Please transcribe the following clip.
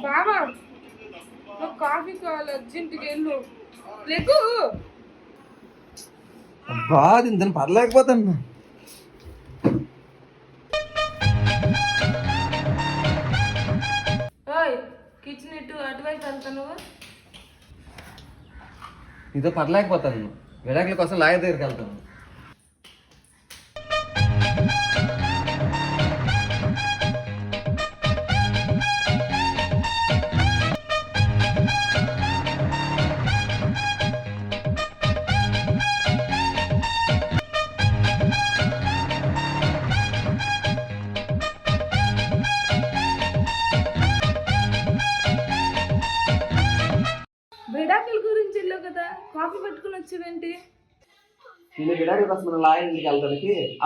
బావా నాకు కాఫీ కావాలి అర్జెంట్గా వెళ్ళు లేకు. అబ్బా దీని పడలేకపోతాను. కిచెన్ ఇటు అటువైపు వెళ్తాను. నీతో పడలేకపోతాను. విడాకుల కోసం లాయర్ దగ్గరికి వెళ్తాను. విడాకుల గురించి వెళ్ళావు కదా, కాఫీ పట్టుకుని వచ్చేవేంటి? నేను విడాకుల కోసం లాయర్ ఇంటికి వెళ్తానికి